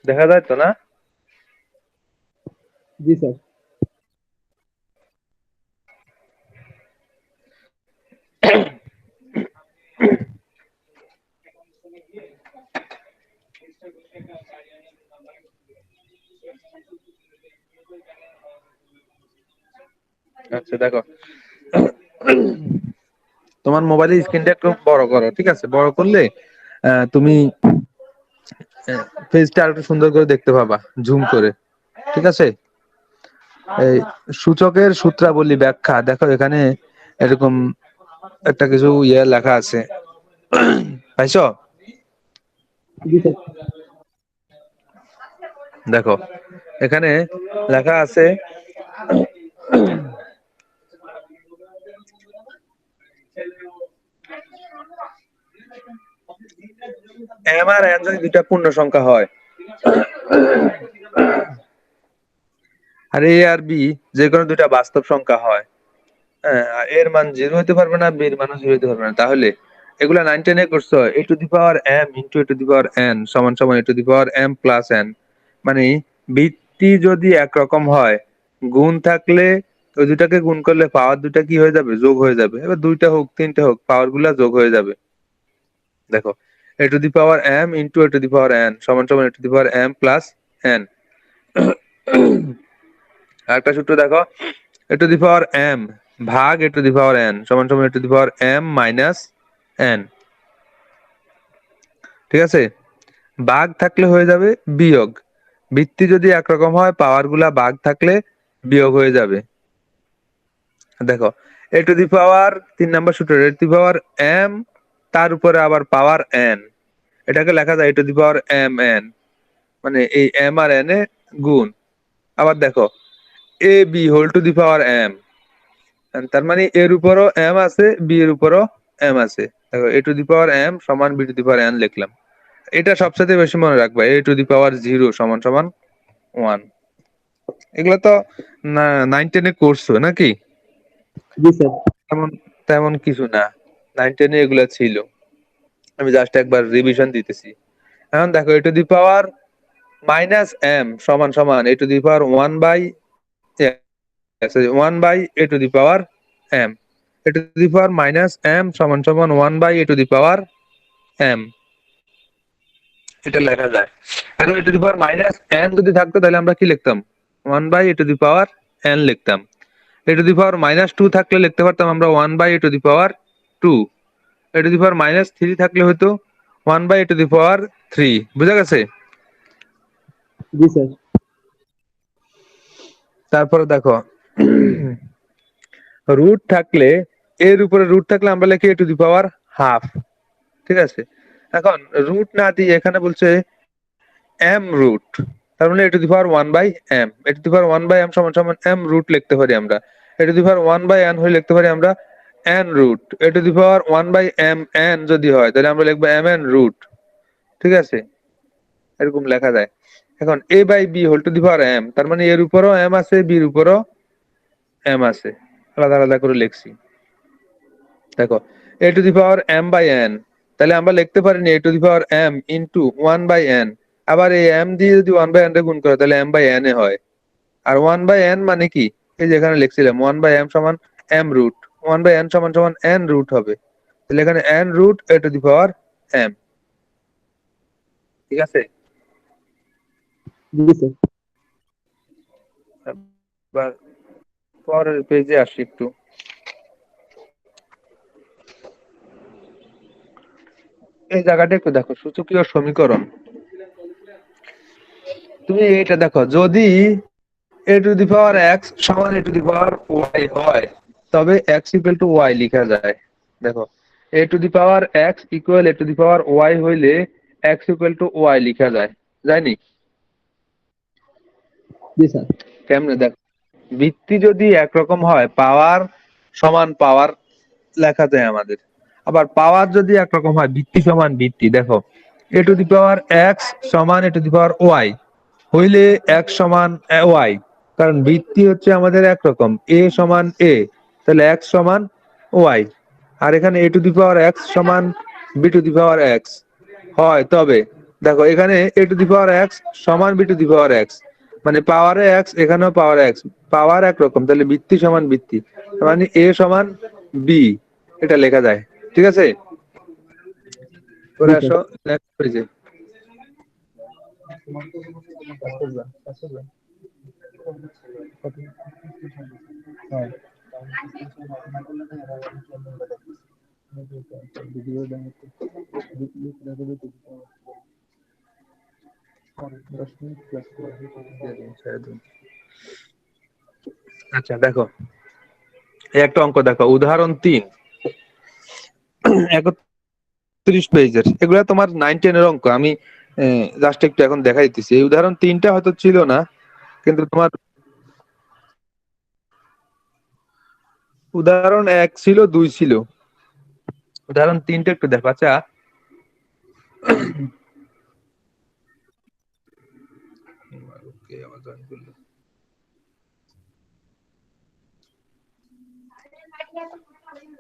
দেখা যায় তো না? জি স্যার। আচ্ছা দেখো, তোমার মোবাইলের স্ক্রিনটা একটু বড় করো, ঠিক আছে? বড় করলে তুমি ফেসটা আর একটু সুন্দর করে দেখতে পাবা, জুম করে, ঠিক আছে? এই সূচকের সূত্রাবলী ব্যাখ্যা, দেখো এখানে এরকম একটা কিছু লেখা আছে, পাইছো? জি স্যার। দেখো এখানে লেখা আছে এম আর এন যদি দুইটা পূর্ণ সংখ্যা হয়, আর এ আর বি যে কোনো দুইটা বাস্তব সংখ্যা হয়, হ্যাঁ, আর এর মান জিরো হতে পারবে না, বি এর মানও জিরো হতে পারবে না, তাহলে এগুলা 9 10 এ করছো A to the power M into A to the power N সমান সমান A to the power M plus N. মানে ভিত্তি যদি একরকম হয়, গুণ থাকলে ওই দুটাকে গুণ করলে পাওয়ার দুটা কি হয়ে যাবে? যোগ হয়ে যাবে। এবার দুইটা হোক তিনটা হোক, পাওয়ার গুলা যোগ হয়ে যাবে। দেখো এ to the power M into A to the power N সমান সমান A to the power M plus N. আরেকটা সূত্র দেখো, এ টু দি পাওয়ার এম ভাগ এ টু দি পাওয়ার এন সমান সমান A to the power M minus N, ঠিক আছে? ভাগ থাকলে হয়ে যাবে বিয়োগ। ভিত্তি যদি একরকম হয়, পাওয়ার গুলা ভাগ থাকলে বিয়োগ হয়ে যাবে। দেখো এ টু দি পাওয়ার 3 নম্বর সূত্র, এ টু দি পাওয়ার এম তার উপরে আবার পাওয়ার এন, এটাকে লেখা যায় A to the power M N. মানে এই এম আর এন এ গুণ। আবার দেখো A B whole to the power M, তার মানে এর উপরও এম আছে, বি এর উপরও এম আছে। দেখো এ টু দি পাওয়ার এম সমান b to the power n লিখলাম। এটা সবচেয়ে বেশি মনে রাখবা, এ টু দি পাওয়ার জিরো সমান সমান ওয়ান। এগুলো তো 9 10 এ করছো নাকি? জি স্যার। তেমন তেমন কিছু না, 9 10 এ এগুলা ছিল, আমি জাস্ট একবার রিভিশন দিতেছি। এখন দেখো এ to the power minus M সমান সমান A to the power one by A to the power M. A to the power minus M সমান সমান one by A to the power M, এটা লেখা যায়। এখন A to the power minus N যদি থাকতো তাহলে আমরা কি লিখতাম? One by A to the power N লিখতাম। A to the power minus two থাকলে লিখতে পারতাম আমরা one by A to the power two. A to the power minus three থাকলে হয়তো one by A to the power three. বুঝা গেছে? জি স্যার। তারপরে দেখো রুট থাকলে, এর উপরে রুট থাকলে আমরা লিখি এ টু দি পাওয়ার হাফ, ঠিক আছে? এখন রুট না দিয়ে এখানে বলছে এম রুট, তার মানে A to the power one by M. A to the power one by M সমান সমান এম রুট লিখতে পারি আমরা। A to the power one by N হয়ে লিখতে পারি আমরা N root. A to the power one by M N যদি হয় তাহলে আমরা লিখবো এম এন রুট, ঠিক আছে? এরকম লেখা যায়। এখন A by B whole to the power M, তার মানে এর উপরও এম আছে, বির উপরও এম আছে, আলাদা আলাদা করে লিখছি। দেখো এ to the power M by N, তাহলে আমরা লিখতে পারিনি A to the power M into one by N. আবার এই এম দিয়ে যদি ওয়ান বাই এন রে গুণ করে তাহলে এম বাই এন এ হয়। আর ওয়ান বাই এন মানে কি? এই যে এখানে লিখছিলাম ওয়ান বাই এম সমান M root, one by n সমান সমান এন রুট হবে। তাহলে এখানে n root A to the power m, ঠিক আছে? জি স্যার। এবার পরের পেজে আসি একটু। এই জায়গাটা একটু দেখো, সূচকীয় সমীকরণ। তুমি এটা দেখো, যদি এ টু দি পাওয়ার এক্স সমান A to the power Y হয়, তবে এক্স ইকুয়াল টু ওয়াই লিখা যায়। দেখো এ to the power X equal A to the power Y হইলে এক্স ইকুয়াল টু ওয়াই লিখা যায়, যায়নি? জি স্যার। কেমনে দেখ, ভিত্তি যদি একরকম হয় পাওয়ার সমান পাওয়ার লেখা যায় আমাদের। আবার পাওয়ার যদি একরকম হয়, ভিত্তি সমান ভিত্তি। দেখো এ টু দি পাওয়ার এক্স সমান A to the power Y হইলে এক্স সমান ওয়াই, কারণ ভিত্তি হচ্ছে আমাদের একরকম, এ সমান এ, তাহলে এক্স সমান ওয়াই। আর এখানে a to the power x সমান b to the power x হয়, তবে দেখো এখানে a to the power x সমান b to the power x, মানে পাওয়ারে x এখানেও পাওয়ার x, পাওয়ার একরকম, তাহলে ভিত্তি সমান ভিত্তি, মানে a সমান b, এটা লেখা যায়। ঠিক আছে, পরে জি স্যার। আসো নেক্সট পেজে। আচ্ছা দেখো, এই একটা অঙ্ক দেখো, উদাহরণ 3, 31 পেজের, এগুলা তোমার 9-10 এর অঙ্ক, আমি জাস্ট একটু এখন দেখাই দিতেছি। এই উদাহরণ 3টা হয়তো ছিল না, কিন্তু তোমার উদাহরণ 1 ছিল, 2 ছিল, উদাহরণ 3টা একটু দেখো। আচ্ছা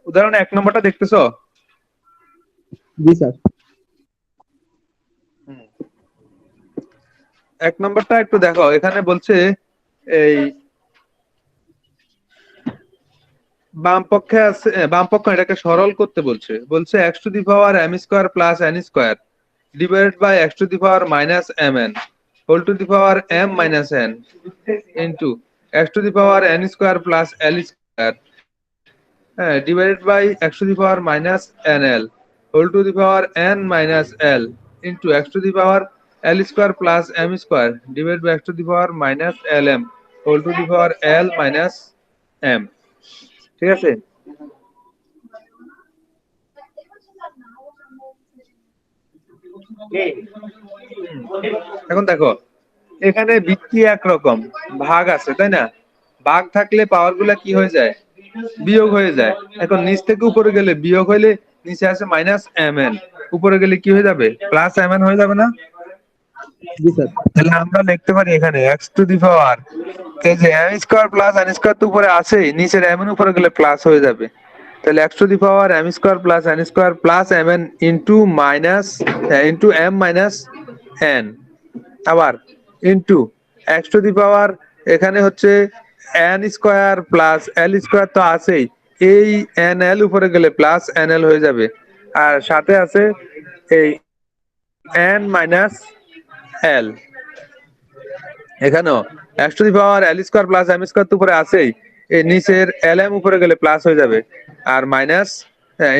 উদাহরণ 1 নম্বরটা দেখতেছো? জি স্যার। 1 নম্বরটা একটু দেখো, এখানে বলছে এই বাম পক্ষে আছে, বাম পক্ষ এটাকে সরল করতে বলছে, বলছে x to the power m square plus n square divided by x to the power minus mn whole to the power m minus n into x to the power n square plus l square, হ্যাঁ, divided by x to the power minus nl whole to the power n minus l into x to the power l square plus m square divided by x to the power minus lm whole to the power l minus m। ঠিক আছে, এখন দেখো এখানে ভিত্তি একরকম, ভাগ আছে তাই না, ভাগ থাকলে পাওয়ার গুলা কি হয়ে যায়, বিয়োগ হয়ে যায়। এখন নিচ থেকে উপরে গেলে বিয়োগ হইলে নিচে আছে মাইনাস এম এন, উপরে গেলে কি হয়ে যাবে, প্লাস এম এন হয়ে যাবে না? জি স্যার। তাহলে আমরা লিখতে পারি এখানে এক্স টু দি পাওয়ার, এই যে m square plus N square তো উপরে আছেই, নিচের এম এন উপরে গেলে প্লাস হয়ে যাবে, তাহলে x to the power m square plus N square plus M N into minus into M minus n, আবার into x to the power, এখানে হচ্ছে n square plus l square তো আছেই, এই এন এল উপরে গেলে প্লাস এন এল হয়ে যাবে, আর সাথে আছে এই এন মাইনাস এল, এখানেও x to the power l square plus M square তো উপরে আছেই, এই নিচের এল এম উপরে গেলে প্লাস হয়ে যাবে, আর minus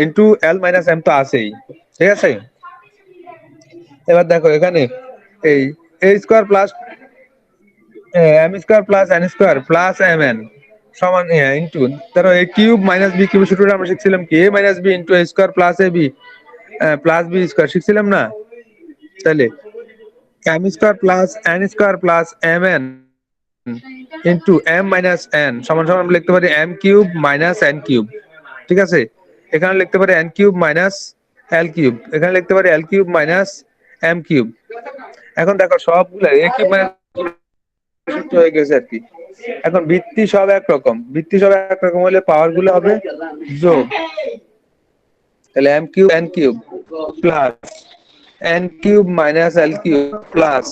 into L minus M তো আছেই। ঠিক আছে, এবার দেখো এখানে এই A square plus M square plus N square plus M N সমান ইন্টু, ধরো A cube minus B cube সূত্রটা আমরা শিখছিলাম কি, A minus B into A square plus A B plus B square শিখছিলাম না? তাহলে M square plus N square plus M N into M minus N সমান সমান আমরা লিখতে পারি m cube minus n cube. ঠিক আছে, এখানে লিখতে পারি এন কিউব মাইনাস এল কিউব, এখানে লিখতে পারি l cube minus M cube. এখন দেখো সবগুলো এ কিউব মাইনাস হয়ে গেছে আর কি। এখন ভিত্তি সব একরকম, ভিত্তি সব একরকম হলে পাওয়ার গুলো হবে যোগ, তাহলে M cube N cube plus N cube minus এল cube plus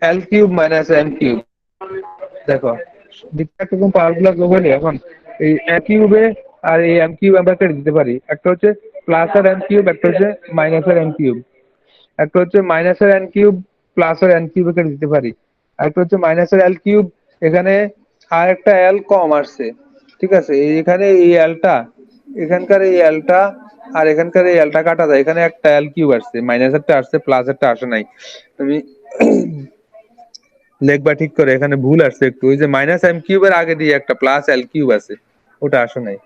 L cube minus M cube. দেখো ভিত্তি একরকম, পাওয়ার গুলো যোগ হলে এখন এই এ কিউবে আর এই এম কিউব আমরা কেটে দিতে পারি, একটা হচ্ছে প্লাস আর এন কিউব, একটা হচ্ছে মাইনাস আর এন কিউব, একটা হচ্ছে মাইনাসের এন কিউব প্লাসের এন কিউব কেটে দিতে পারি, আর একটা হচ্ছে মাইনাসের এল কিউব, এখানে আর একটা এল কম আসছে। ঠিক আছে, এখানে এই এলটা, এখানকার এই এলটা আর এখানকার এই এলটা কাটা যায়, এখানে একটা এল কিউব আসছে, মাইনাসেরটা আসছে প্লাসেরটা আসে নাই। তুমি লেখবা ঠিক করে, এখানে ভুল আসছে একটু, ওই যে মাইনাস এম কিউবের আগে দিয়ে একটা প্লাস এল কিউব আছে, ওটা আসে নাই,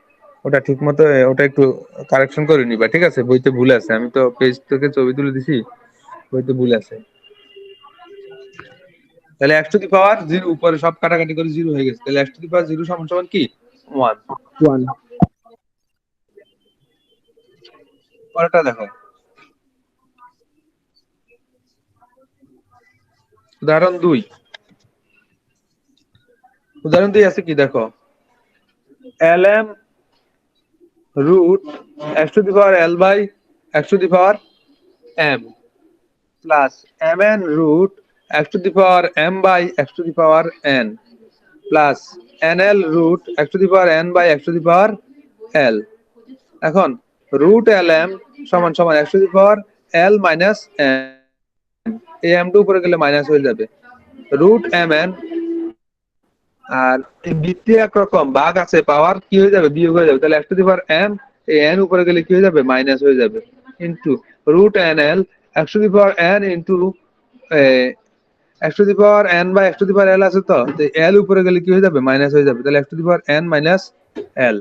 ওটা ঠিক মতো ওটা একটু কারেকশন করে নিবা। ঠিক আছে, বইতে ভুল আছে, আমি তো পেজ থেকে ছবি তুলে দিছি, বইতে ভুল আছে। তাহলে x to the power zero, উপরে সব কাটাকাটি করে জিরো হয়ে গেছে, তাহলে x to the power zero সমান সমান কি, ওয়ান। ওয়ান। পরেরটা দেখো, উদাহরণ 2, উদাহরণ 2 আছে কি দেখো, l m root x to the power l by x to the power M, plus mn root x to the power m by x to the power n plus nl root x to the power n by x to the power l। এখন root lm সমান সমান x to the power l minus n, এই m টু উপরে গেলে minus হয়ে যাবে root mn। আর এই বৃত্তি একরকম ভাগ আছে পাওয়ার কি হয়ে যাবে বিয়োগ হয়ে যাবে, তাহলে x to the power m এই n উপরে গেলে কি হয়ে যাবে মাইনাস হয়ে যাবে into root nl x to the power n into x to the power n by x to the power l আছে, তো l উপরে গেলে কি হয়ে যাবে মাইনাস হয়ে যাবে, তাহলে x to the power n minus l।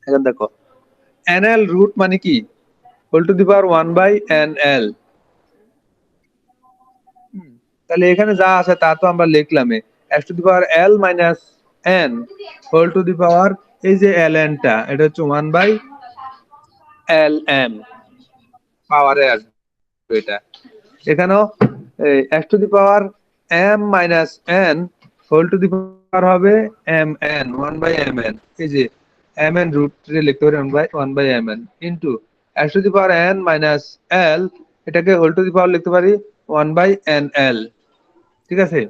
এখন দেখো nl রুট মানে কি whole to the power 1 by nl, তাহলে এখানে যা আছে তা তো আমরা লিখলামই x to the power l minus n whole to the power এই যে ln টা এটা হচ্ছে 1 বাই lm পাওয়ারে আসবে এটা। এখানেও x to the power m minus n whole to the power হবে mn 1 বাই mn, এই যে mn রুট লিখতে পারি 1 by mn into x to the power n minus l এটাকে হোল টু দি পাওয়ার লিখতে পারি 1 বাই nl। ঠিক আছে,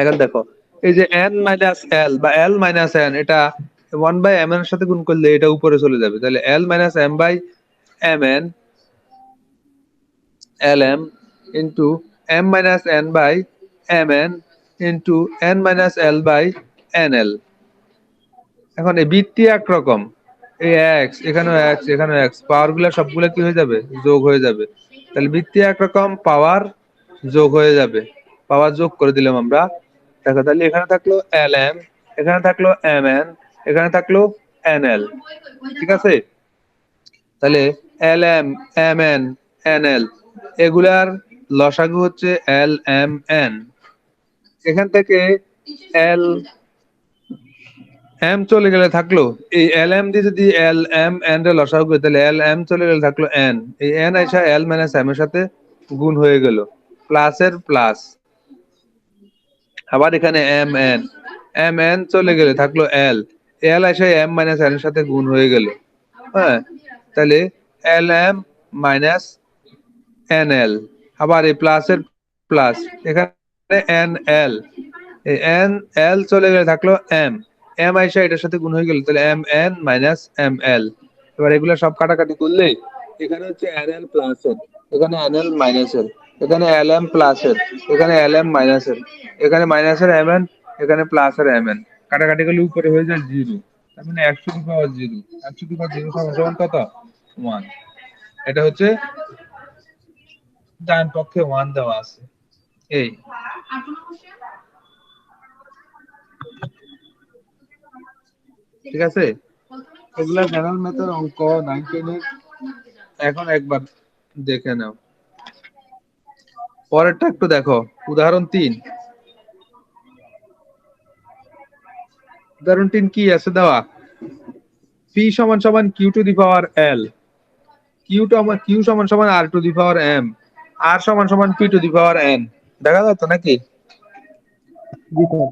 এখন দেখো এই যে n মাইনাস l বা l মাইনাস n এটা 1 বাই m এর সাথে গুণ করলে এটা উপরে চলে যাবে, তাহলে l minus m by mn lm into m minus n by mn into n minus l by nl। এখন এই বৃত্তি একরকম, এই x এখানেও x এখানেও x, পাওয়ার গুলা সবগুলো কি হয়ে যাবে যোগ হয়ে যাবে, তাহলে বৃত্তি একরকম পাওয়ার যোগ হয়ে যাবে, পাওয়ার যোগ করে দিলাম আমরা। দেখো তাহলে এখানে থাকলো lm, এখানে থাকলো mn, এখানে থাকলো nl। ঠিক আছে, তাহলে lm mn nl এগুলার লসাগু হচ্ছে lmn। এখান থেকে l m চলে গেলে থাকলো এই lm দিয়ে যদি lm n এর লসাগু করি তাহলে lm চলে গেলে থাকলো n, এই n আইসা l মাইনাস m এর সাথে গুণ হয়ে গেল প্লাসের প্লাস, আবার এখানে mn mn চলে গেলে থাকলো l, l আইসা m মাইনাস n এর সাথে গুণ হয়ে গেল। হ্যাঁ, তাহলে lm মাইনাস nl, আবার এই প্লাসের প্লাস এখানে nl, এই n l চলে গেলে থাকলো m, m আইসা এটার সাথে গুণ হয়ে গেল, তাহলে mn মাইনাস ml। এবার এগুলো সব কাটাকাটি করলে এখানে হচ্ছে nl প্লাস এর, এখানে nl মাইনাস এর, এখানে lm প্লাস এর, এখানে lm মাইনাস এর, এখানে মাইনাসের mn, এখানে প্লাসের mn, কাটাকাটি করলে উপরে হয়ে যায় 0, তার মানে 1 two the power 0, 1 two the পাওয়ার 0 সমান সমান কত 1। এটা হচ্ছে ডান পক্ষে 1 দেওয়া আছে এই। ঠিক আছে, এগুলা জেনারেল ম্যাথের অঙ্ক 9 এর, এখন একবার দেখে নাও। পরেরটা একটু দেখো, উদাহরণ 3। উদাহরণ 3 কি আছে দেওয়া, p সমান সমান q two the power l, q সমান সমান r two the power m, r সমান সমান p two the power n। দেখা যাচ্ছে নাকি? জি স্যার।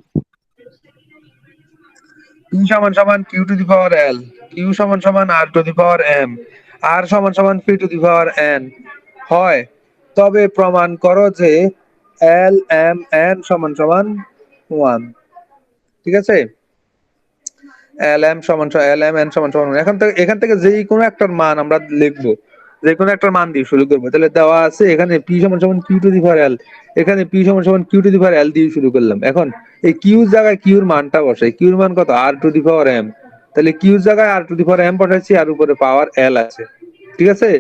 p সমান সমান q two the power l, q সমান সমান r two the power m, r সমান সমান p two the power n হয়, তবে প্রমাণ করো যে l m n সমান সমান 1। ঠিক আছে, lm সমান lmn সমান সমান, এখান থেকে যেই কোনো একটা মান আমরা লিখবো, যে কোনো একটা মান দিয়ে শুরু করবো, তাহলে দেওয়া আছে এখানে p সমান সমান q two the power l, এখানে p সমান সমান q two the power l দিয়ে শুরু করলাম। এখন এই q এর জায়গায় q এর মানটা বসাই, q এর মান কত r two the power m, তাহলে q এর জায়গায় r two the power m বসাইছি, আর উপরে পাওয়ার l আছে। ঠিক আছে,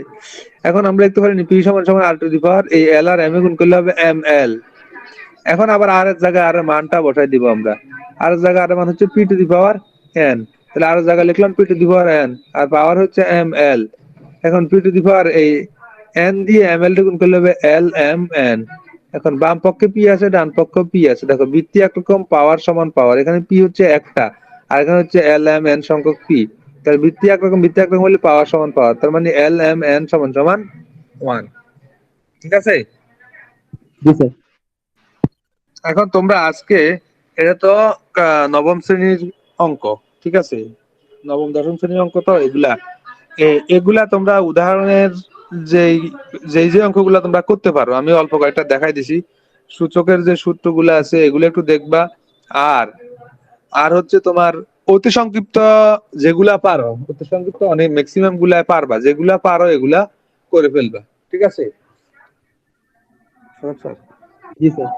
এখন আমরা লিখতে পারি p সমান সমান r টু দি পাওয়ার এই l আর m এ গুণ করলে হবে ml। এখন আবার আর এর জায়গায় আর এর মানটা বসাই দিব আমরা, আর এর জায়গায় আর এর মান হচ্ছে p two the power n, তাহলে আর এর জায়গায় লিখলাম p two the power n, আর পাওয়ার হচ্ছে ml। এখন p টু দি পাওয়ার এই n দিয়ে ml টা গুণ করলে হবে lmn। এখন বাম পক্ষে p আছে, ডান পক্ষে p আছে, দেখো বৃত্তি একরকম পাওয়ার সমান পাওয়ার, এখানে p হচ্ছে একটা আর এখানে হচ্ছে lmn সংখ্যক p, তাহলে বৃত্তি একরকম হলে পাওয়ার সমান পাওয়ার, তার মানে lmn সমান সমান 1। ঠিক আছে, জি স্যার। এখন তোমরা আজকে এটা তো নবম শ্রেণীর অঙ্ক, ঠিক আছে, নবম দশম শ্রেণীর অঙ্ক, তো এগুলা এগুলা তোমরা উদাহরণের যেই যেই যে অঙ্কগুলা তোমরা করতে পারো, আমি অল্প কয়েকটা দেখাই দিছি। সূচকের যে সূত্রগুলো আছে এগুলো একটু দেখবা। আর আর হচ্ছে তোমার অতি সংক্ষিপ্ত যেগুলা পারো, অতি সংক্ষিপ্ত অনেক ম্যাক্সিমাম গুলা পারবা, যেগুলা পারো এগুলা করে ফেলবা। ঠিক আছে? আচ্ছা। জি স্যার।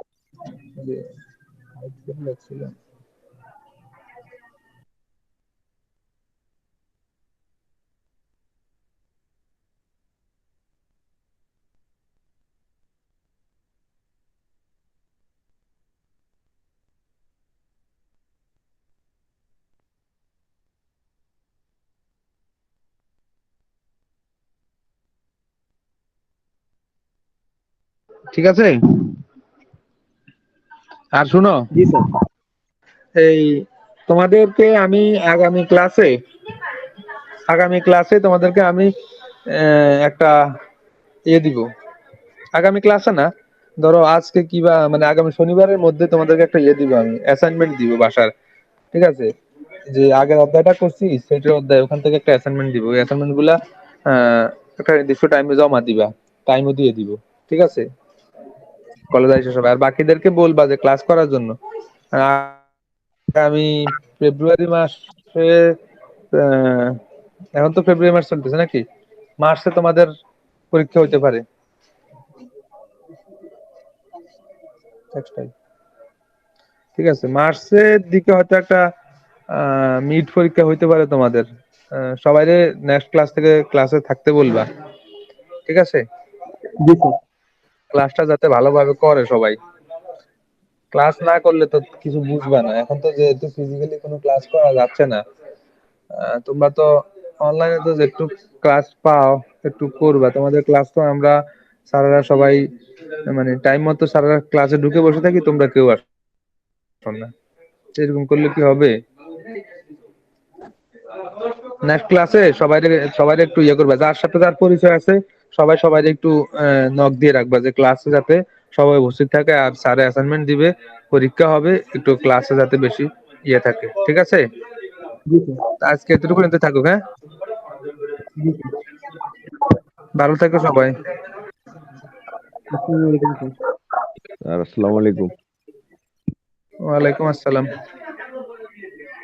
ঠিক আছে? আর শুনো, জি স্যার। এই তোমাদেরকে আমি আগামী ক্লাসে তোমাদেরকে আমি একটা দিব। আগামী ক্লাসে না, ধরো আজকে কিবা মানে আগামী শনিবারের মধ্যে তোমাদেরকে একটা দিব, আমি অ্যাসাইনমেন্ট দিব বাসার। ঠিক আছে? যে আগের অধ্যায়টা করছি সেটার অধ্যায়, ওখান থেকে একটা অ্যাসাইনমেন্ট দিব। ওই অ্যাসাইনমেন্ট গুলা একটা নির্দিষ্ট টাইমে জমা দিবা, টাইমও দিয়ে দিব। ঠিক আছে? কলেজ আসে সবাই, আর বাকিদেরকে বলবা যে ক্লাস করার জন্য। আমি ফেব্রুয়ারি মাসে, আহ, এখন তো ফেব্রুয়ারি মাস চলতেছে নাকি, মার্চে তোমাদের পরীক্ষা হইতে পারে। ঠিক আছে, মার্চের দিকে হয়তো একটা মিড পরীক্ষা হইতে পারে তোমাদের। সবাইরে নেক্সট ক্লাস থেকে ক্লাসে থাকতে বলবা। ঠিক আছে? জি স্যার। ক্লাসটা যাতে ভালোভাবে করে সবাই। ক্লাস না করলে তো কিছু বুঝবা না। এখন তো যেহেতু ফিজিক্যালি কোনো ক্লাস করা যাচ্ছে না, তোমরা তো অনলাইনে তো একটু ক্লাস পাও, একটু করবা। তোমাদের ক্লাস তো আমরা স্যারেরা সবাই মানে টাইম মতো স্যারেরা ক্লাসে ঢুকে বসে থাকি, তোমরা কেউ আসো না। এরকম করলে কি হবে? নেক্সট ক্লাসে সবাই একটু ইয়ে করবা, যার সাথে যার পরিচয় আছে সবাই একটু নক দিয়ে রাখবা, যে ক্লাসে যাতে সবাই উপস্থিত থাকে। আর স্যারে অ্যাসাইনমেন্ট দিবে, পরীক্ষা হবে, একটু ক্লাসে যাতে বেশি ইয়ে থাকে। ঠিক আছে? জি স্যার। আজকে এতটুকু নিতে থাকুক, হ্যাঁ? জি স্যার। ভালো থাকো সবাই। আসসালামু আলাইকুম স্যার। আর আসসালামু আলাইকুম। ওয়ালাইকুম আসসালাম।